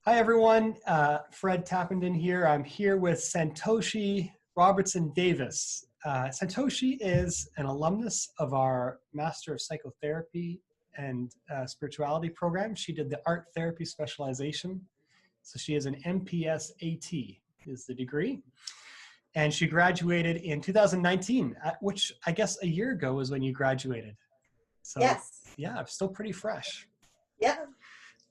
Hi, everyone. Fred Tappenden here. I'm here with Santoshi Robertson-Davis. Santoshi is an alumnus of our Master of Psychotherapy and Spirituality program. She did the art therapy specialization. So she is an MPS AT is the degree. And she graduated in 2019, which I guess a year ago was when you graduated. So yes. Yeah, I'm still pretty fresh. Yeah.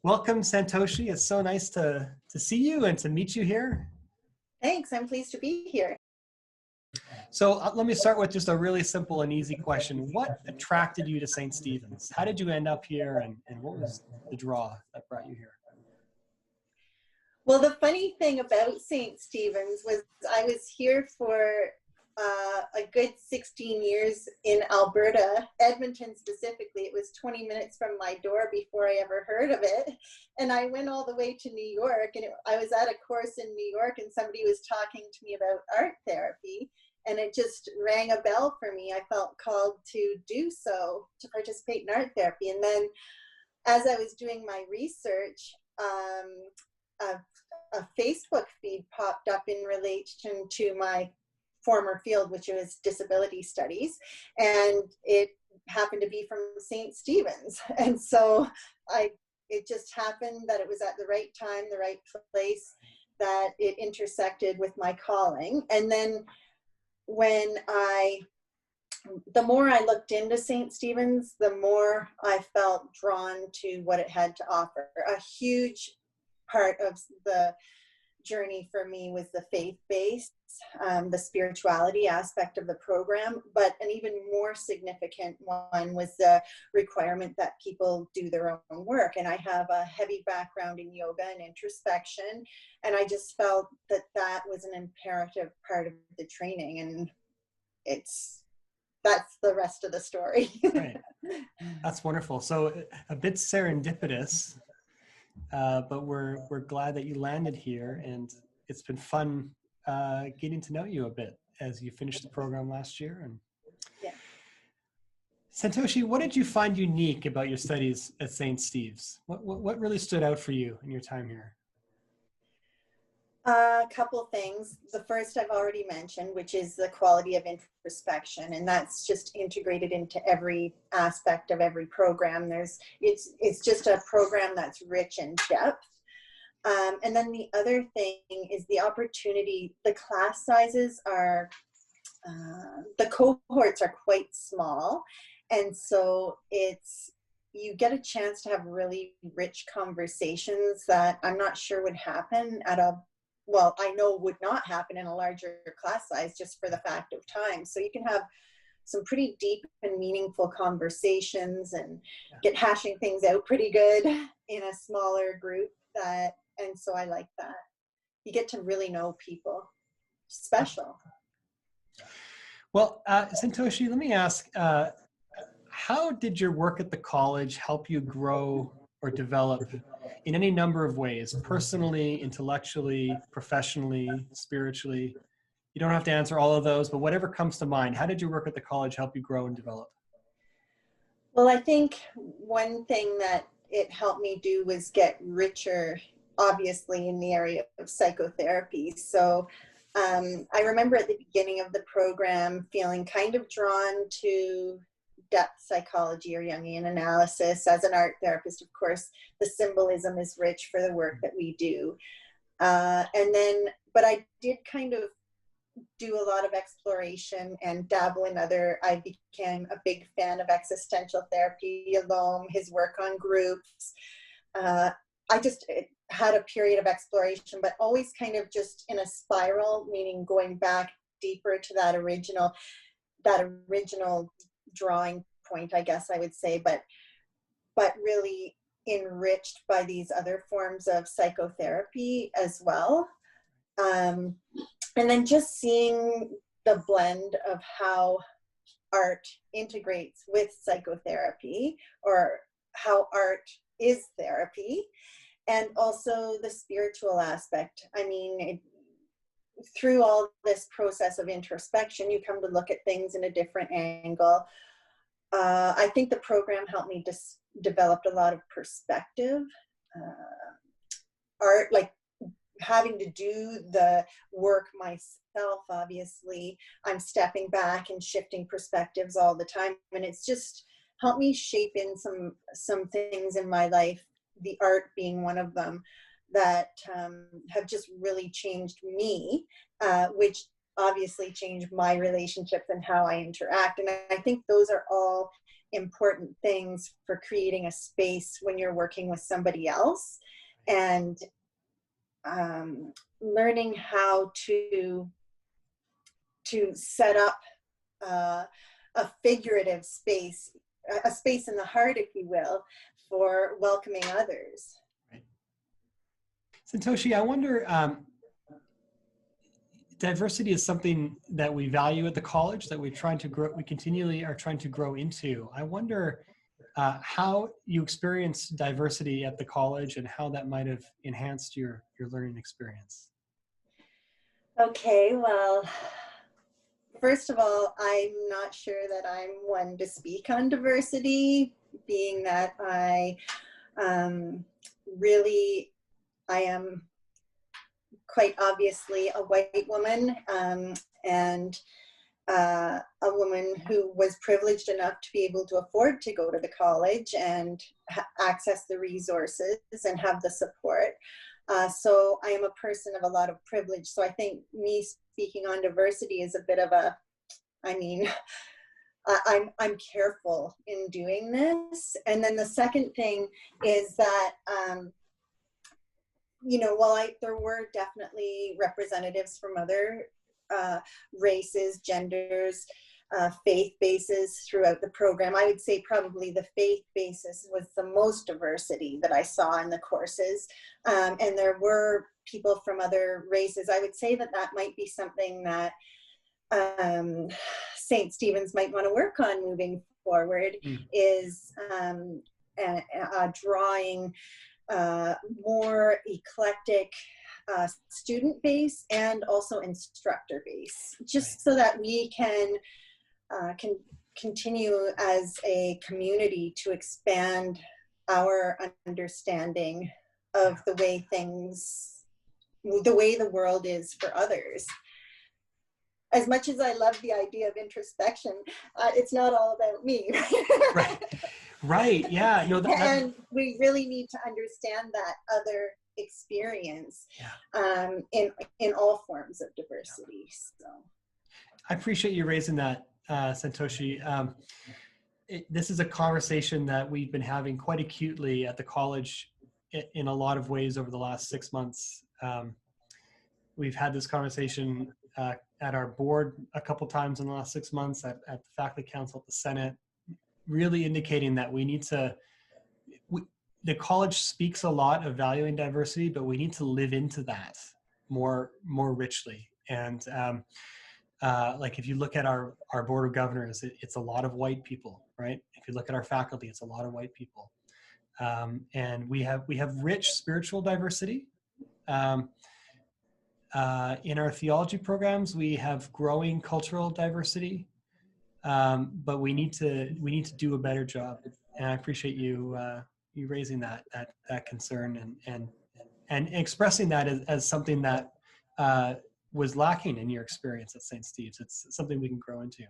Welcome, Santoshi. It's so nice to see you and to meet you here. Thanks. I'm pleased to be here. So let me start with just a really simple and easy question. What attracted you to St. Stephen's? How did you end up here, and what was the draw that brought you here? Well, the funny thing about St. Stephen's was I was here for a good 16 years in Alberta, Edmonton specifically. It was 20 minutes from my door before I ever heard of it. And I went all the way to New York, and I was at a course in New York, and somebody was talking to me about art therapy. And it just rang a bell for me. I felt called to do so, to participate in art therapy. And then as I was doing my research, a Facebook feed popped up in relation to my former field, which was disability studies. And it happened to be from St. Stephen's. And so it just happened that it was at the right time, the right place, that it intersected with my calling. And then the more I looked into St. Stephen's, the more I felt drawn to what it had to offer. A huge part of the journey for me was the faith-based, the spirituality aspect of the program, but an even more significant one was the requirement that people do their own work. And I have a heavy background in yoga and introspection, and I just felt that that was an imperative part of the training, and that's the rest of the story. Right. That's wonderful. So a bit serendipitous, but we're glad that you landed here, and it's been fun getting to know you a bit as you finished the program last year. And yeah. Santoshi, what did you find unique about your studies at St. Steve's? What really stood out for you in your time here? A couple things. The first I've already mentioned, which is the quality of introspection, and that's just integrated into every aspect of every program. It's just a program that's rich in depth. And then the other thing is the opportunity. The class sizes are, the cohorts are quite small, and so you get a chance to have really rich conversations that I'm not sure would happen I know would not happen in a larger class size, just for the fact of time. So you can have some pretty deep and meaningful conversations and get hashing things out pretty good in a smaller group. And so I like that. You get to really know people. Special. Well, Santoshi, let me ask, how did your work at the college help you grow or develop in any number of ways, personally, intellectually, professionally, spiritually? You don't have to answer all of those, but whatever comes to mind, how did your work at the college help you grow and develop? Well, I think one thing that it helped me do was get richer, obviously, in the area of psychotherapy. So I remember at the beginning of the program feeling kind of drawn to depth psychology or Jungian analysis. As an art therapist, of course, the symbolism is rich for the work that we do. But I did kind of do a lot of exploration and dabble in I became a big fan of existential therapy, Yalom, his work on groups. I just had a period of exploration, but always kind of just in a spiral, meaning going back deeper to that original drawing point, I guess I would say, but really enriched by these other forms of psychotherapy as well. And then just seeing the blend of how art integrates with psychotherapy, or how art is therapy, and also the spiritual aspect. I mean, through all this process of introspection, you come to look at things in a different angle. I think the program helped me develop a lot of perspective. art, like having to do the work myself, obviously, I'm stepping back and shifting perspectives all the time. And it's just helped me shape in some things in my life, the art being one of them, that have just really changed me, which obviously changed my relationships and how I interact. And I think those are all important things for creating a space when you're working with somebody else, and learning how to set up a figurative space, a space in the heart, if you will, for welcoming others. Right. Santoshi, I wonder, diversity is something that we value at the college, that we're trying to grow, we continually are trying to grow into. I wonder how you experience diversity at the college and how that might have enhanced your learning experience. Okay, well, first of all, I'm not sure that I'm one to speak on diversity, being that I am quite obviously a white woman, and a woman who was privileged enough to be able to afford to go to the college and access the resources and have the support. So I am a person of a lot of privilege. So I think me speaking on diversity is a bit of a, I mean, I'm careful in doing this. And then the second thing is that, you know, while there were definitely representatives from other races, genders, faith bases throughout the program, I would say probably the faith basis was the most diversity that I saw in the courses. And there were people from other races. I would say that that might be something that St. Stephen's might want to work on moving forward, is drawing more eclectic student base and also instructor base, just so that we can continue as a community to expand our understanding of the way the world is for others. As much as I love the idea of introspection, it's not all about me. Right. Yeah. No. And we really need to understand that other experience, in all forms of diversity. So, I appreciate you raising that, Santoshi. This is a conversation that we've been having quite acutely at the college in a lot of ways over the last 6 months. We've had this conversation at our board a couple times in the last 6 months, at the faculty council, at the Senate, really indicating that we need to, the college speaks a lot of valuing diversity, but we need to live into that more richly. And like if you look at our board of governors, it's a lot of white people, right? If you look at our faculty, it's a lot of white people. And we have rich spiritual diversity. In our theology programs, we have growing cultural diversity, but we need to do a better job. And I appreciate you raising that concern and expressing that as something that was lacking in your experience at St. Steve's. It's something we can grow into.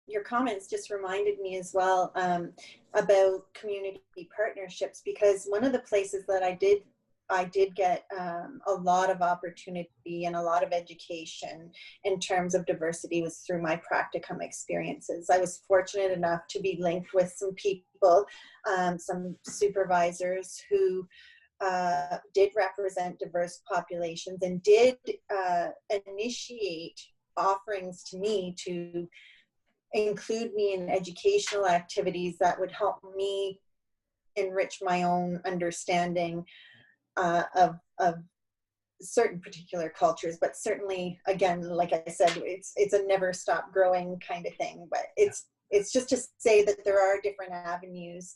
Your comments just reminded me as well about community partnerships, because one of the places that I did get a lot of opportunity and a lot of education in terms of diversity was through my practicum experiences. I was fortunate enough to be linked with some people, some supervisors who did represent diverse populations and did initiate offerings to me to include me in educational activities that would help me enrich my own understanding of certain particular cultures. But certainly, again, like I said, it's a never stop growing kind of thing. But it's just to say that there are different avenues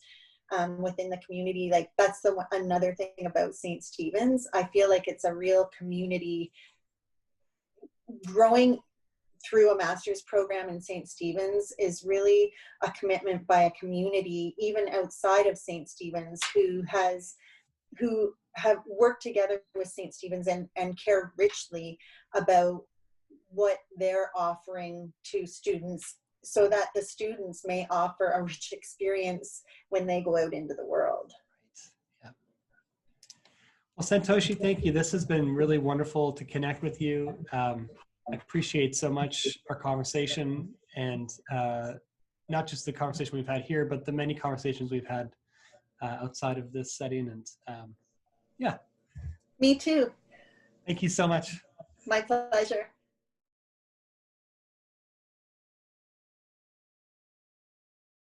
within the community. Like that's another thing about St. Stephen's. I feel like it's a real community. Growing through a master's program in St. Stephen's is really a commitment by a community, even outside of St. Stephen's, who has who have worked together with St. Stephen's and care richly about what they're offering to students, so that the students may offer a rich experience when they go out into the world. Yeah. Well, Santoshi, thank you. This has been really wonderful to connect with you. I appreciate so much our conversation, and not just the conversation we've had here, but the many conversations we've had outside of this setting. And yeah. Me too. Thank you so much. My pleasure.